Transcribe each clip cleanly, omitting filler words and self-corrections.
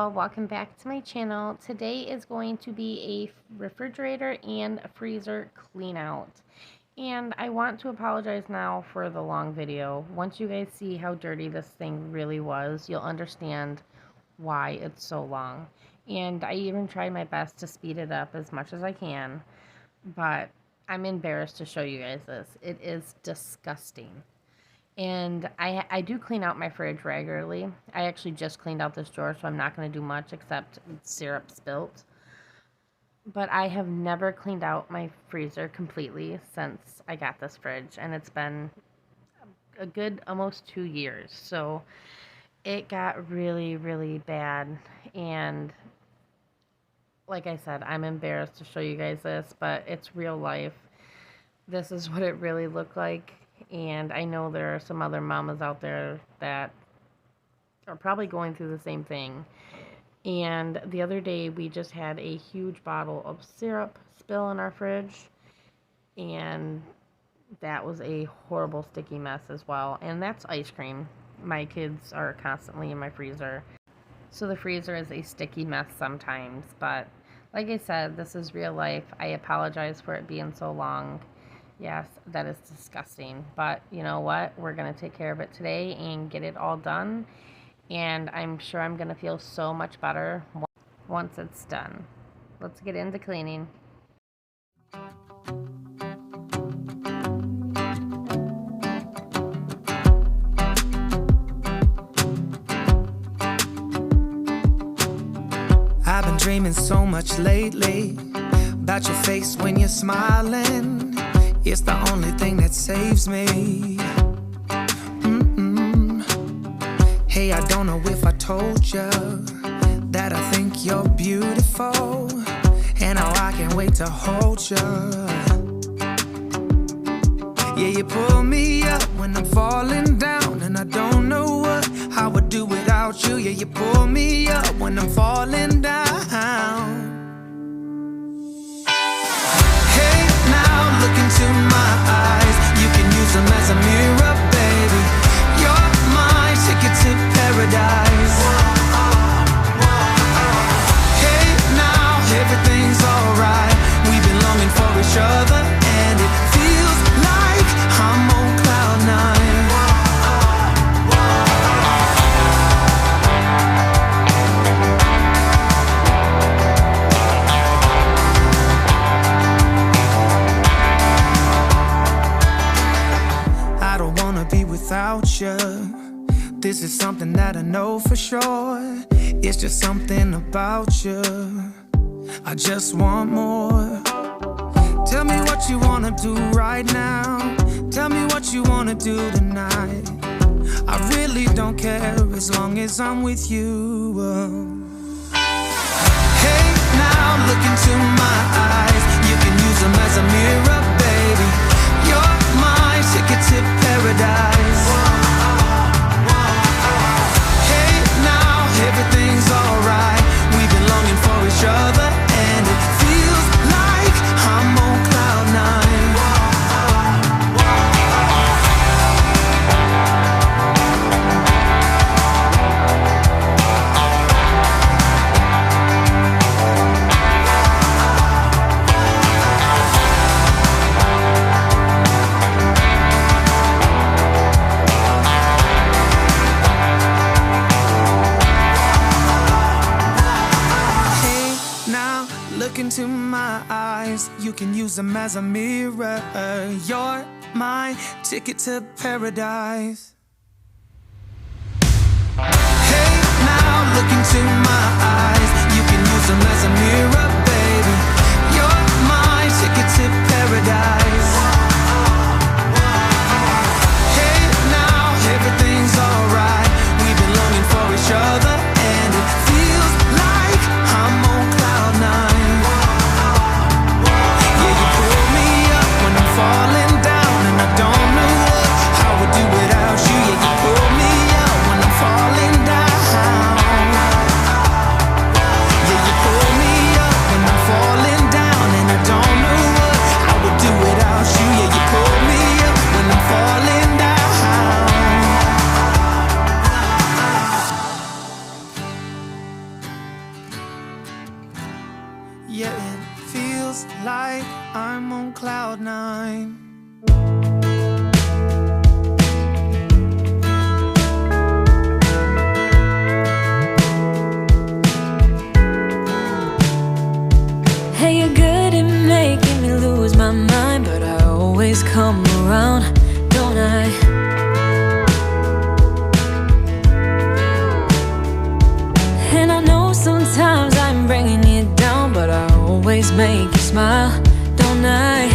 y'all, welcome back to my channel. Today is going to be a refrigerator and a freezer clean out. And I want to apologize now for the long video. Once you guys see how dirty this thing really was, you'll understand why it's so long. And I even tried my best to speed it up as much as I can, but I'm embarrassed to show you guys this. It is disgusting. And I do clean out my fridge regularly. I actually just cleaned out this drawer, so I'm not going to do much except syrup spilt. But I have never cleaned out my freezer completely since I got this fridge. And it's been a good almost 2 years. So it got really, really bad. And like I said, I'm embarrassed to show you guys this, but it's real life. This is what it really looked like. And I know there are some other mamas out there that are probably going through the same thing. And the other day we just had a huge bottle of syrup spill in our fridge, and that was a horrible sticky mess as well. And that's ice cream. My kids are constantly in my freezer, so the freezer is a sticky mess sometimes. But like I said, this is real life. I apologize for it being so long. Yes, that is disgusting, but you know what? We're going to take care of it today and get it all done, and I'm sure I'm going to feel so much better once it's done. Let's get into cleaning. I've been dreaming so much lately about your face when you're smiling. It's the only thing that saves me. Hey, I don't know if I told you that I think you're beautiful, and how I can't wait to hold you. Yeah, you pull me up when I'm falling down, and I don't know what I would do without you. Yeah, you pull me up when I'm falling down. Look into my eyes, you can use them as a mirror, baby. You're my ticket to paradise. Hey, now everything's alright. We've been longing for each other, and it feels like I'm on cloud nine. Without you, this is something that I know for sure. It's just something about you. I just want more. Tell me what you wanna do right now. Tell me what you wanna do tonight. I really don't care as long as I'm with you. Hey, now look into my eyes. You can use them as a mirror, baby. You're my ticket to paradise. Hey, now everything's alright. We've been longing for each other, and it feels like I'm on cloud nine. Look into my eyes, you can use them as a mirror. You're my ticket to paradise. Hey, now look into my eyes, you can use them as a mirror, baby. You're my ticket to paradise. Hey, now everything's alright. We've been longing for each other, and it feels like I'm on cloud nine. Falling down, and I don't know what I would do without you. Yeah, you pull me up when I'm falling down. Yeah, it feels like I'm on cloud nine. Hey, you're good at making me lose my mind, but I always come around, don't I? And I know sometimes I'm bringing you down, but I always make you smile, don't I?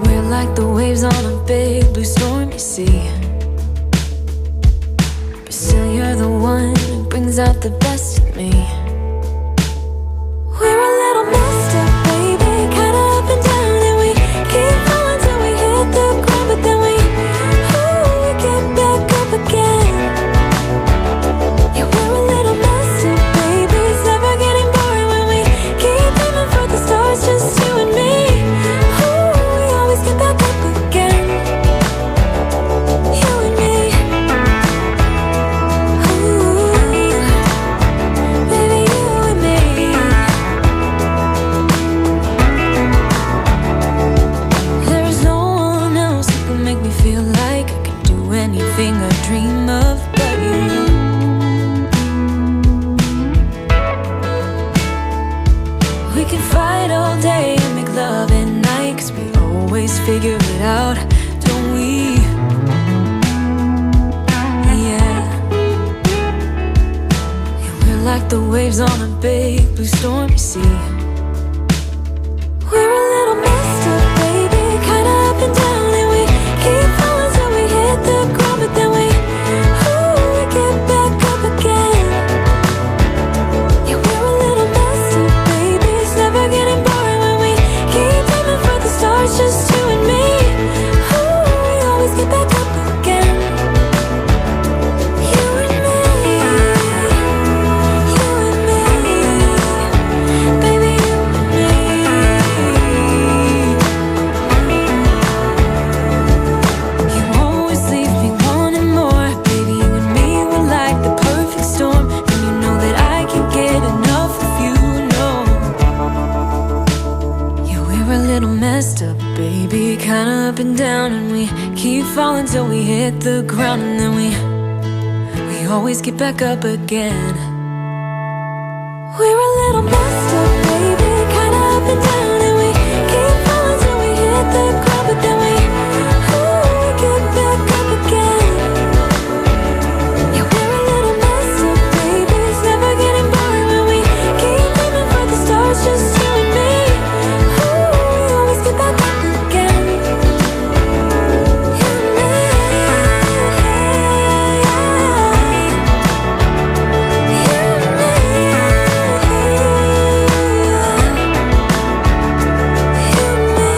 We're like the waves on a big blue stormy sea, but still you're the one who brings out the best in me. We're a little messed up, baby, kinda up and down, and we keep falling till we hit the ground, but then we get back up again. Yeah, we're a little messed up, baby, it's never getting boring when we keep aiming for the stars, just you and me. We always get back up again, you and me. Baby, you and me. There's no one else who can make me feel like I can do anything I dream of but you. We can fight all day and make love at night, 'cause we always figure it out, don't we? Yeah. Yeah, we're like the waves on a big blue stormy sea. We're a little messed up, baby, kinda up and down, and we keep falling till we hit the ground, but then we get back up again. Yeah, we're a little messed up, baby, it's never getting boring when we keep aiming for the stars, just you and me. We always get back up again, you and me. You and me, baby, you and me. You always leave me wanting more, baby, you and me, we're like the perfect storm, and you know that I can't get enough of you, no. Yeah, we're a little messed up, baby, kinda up and down, and we keep falling till we hit the ground, and then we always get back up again. We're a little messed up, baby, kinda up and down, and we keep falling till we hit the ground, but then we get back up again. Yeah, we're a little messed up, baby, it's never getting boring when we keep aiming for the stars, just you and me. We always get back up again, you and me. You and me.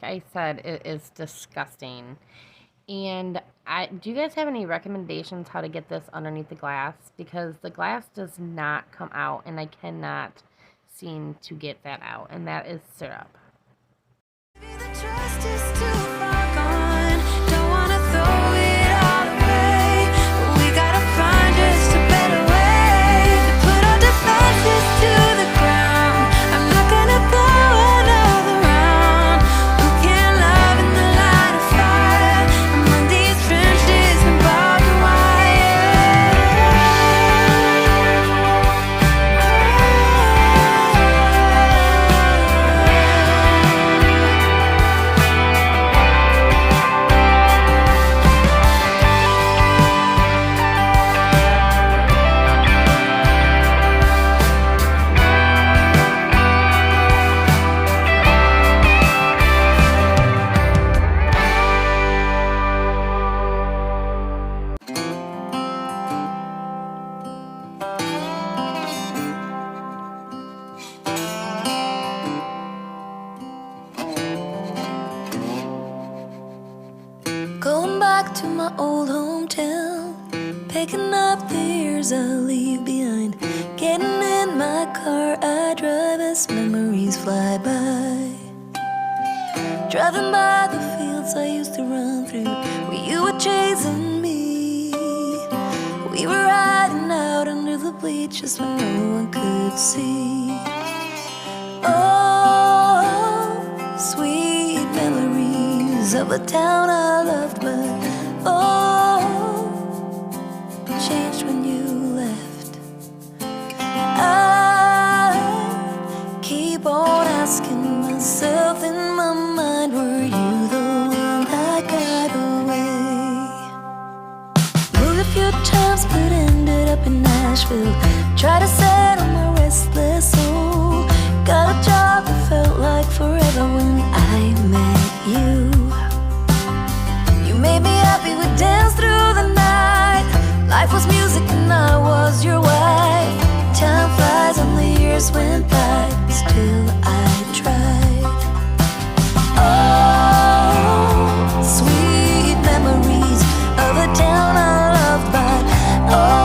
like I said, it is disgusting. And do you guys have any recommendations how to get this underneath the glass? Because the glass does not come out, and I cannot seem to get that out, and that is syrup. Maybe the trust is too far gone. Don't wanna throw it all away, but we gotta find just a better way to put our defenses to the ground. I'm not gonna go another round. Who can love in the light of fire among these trenches and barbed going back to my old hometown, picking up the years I leave behind. Getting in my car, I drive as memories fly by. Driving by the fields I used to run through, where you were chasing me. We were riding out under the bleachers when no one could see. Oh, sweet memories of a town I loved, but oh, changed when you left. I keep on asking myself in my mind, were you the one that got away? Moved a few times but ended up in Nashville. Tried to settle my restless soul. Got a job that felt like forever when I met you. You made me happy, we danced through the night. Life was music and I was your wife. Time flies and the years went by, still I tried. Oh, sweet memories of a town I loved, but oh,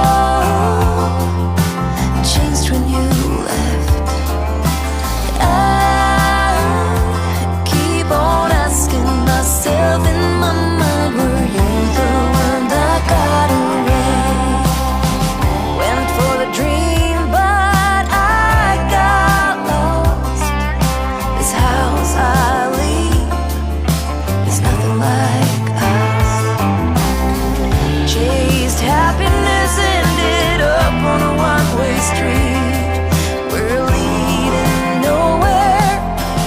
changed when you left. I keep on asking myself in my mind, were you the one that got away? Went for the dream, but I got lost. This house I leave is nothing like us. Chased happiness, ended up on a one-way street. We're leading nowhere,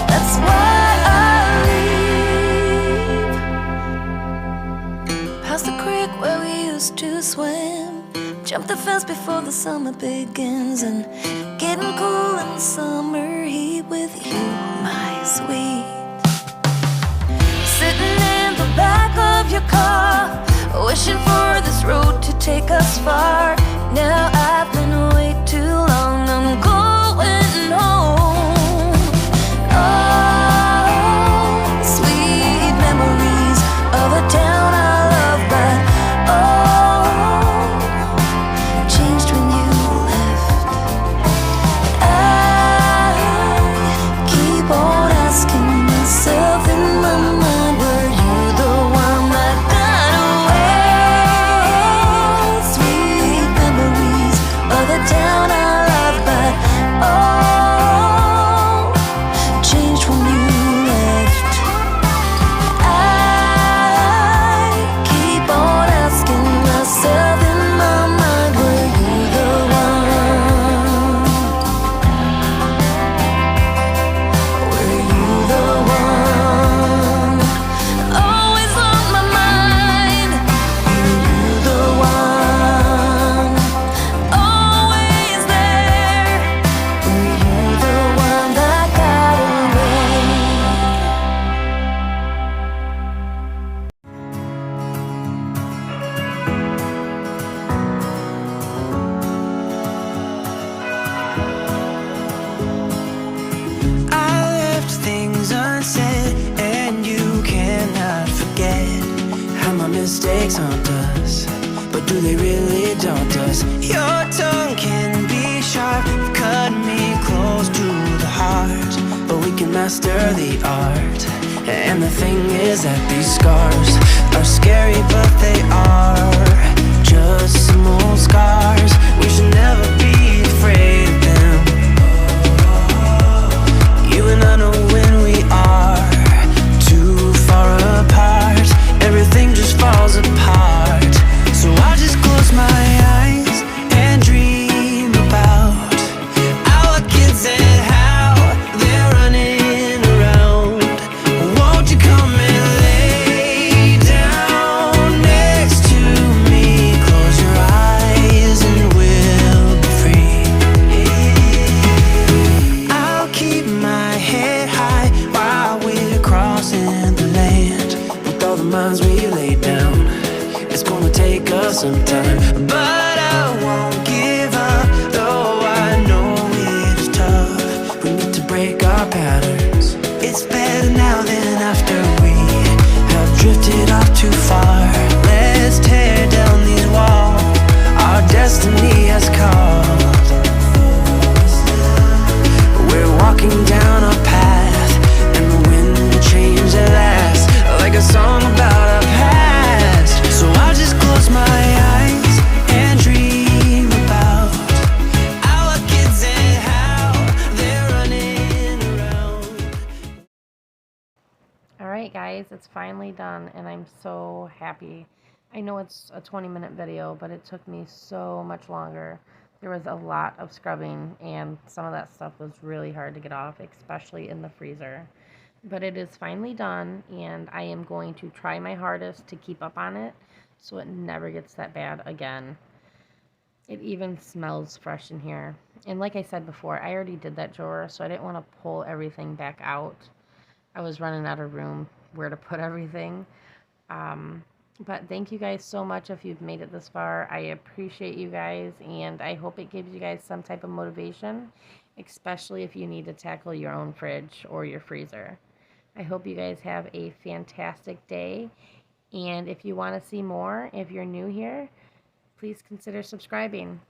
that's why I leave. Past the creek where we used to swim, jump the fence before the summer begins, and getting cool in the summer heat with you, my sweet. Sitting in the back of your car, wishing for this road to take us far. Now I've been away too long, I'm going home. Oh, sweet memories of a town I love, but oh, changed when you left. I keep on asking myself in my mind, were you the one that got away? Sweet memories of a town mistakes haunt us, but do they really daunt us? Your tongue can be sharp, cut me close to the heart, but we can master the art. And the thing is that these scars are scary, but they are just some old scars. We should never be afraid of them. You and I know when we are too far apart, everything just falls apart. So I just close my eyes and dream about our kids and how they're running around. Won't you come and lay down next to me? Close your eyes and we'll be free. I'll keep my head high while we're crossing the land. With all the minds we laid down, it's gonna take us some time, but I won't give up, though I know it is tough. We need to break our patterns. It's better now than after we have drifted off too far. Let's tear down these walls our destiny has called. We're walking down a path, and the wind will change at last, like a song about our past. So I'll just close my eyes and dream about our kids and how they're running around. Alright guys, it's finally done and I'm so happy. I know it's a 20-minute video, but it took me so much longer. There was a lot of scrubbing and some of that stuff was really hard to get off, especially in the freezer. But it is finally done and I am going to try my hardest to keep up on it so it never gets that bad again. It even smells fresh in here. And like I said before, I already did that drawer, so I didn't want to pull everything back out. I was running out of room where to put everything. But thank you guys so much if you've made it this far. I appreciate you guys, and I hope it gives you guys some type of motivation, especially if you need to tackle your own fridge or your freezer. I hope you guys have a fantastic day, and if you want to see more, if you're new here, please consider subscribing.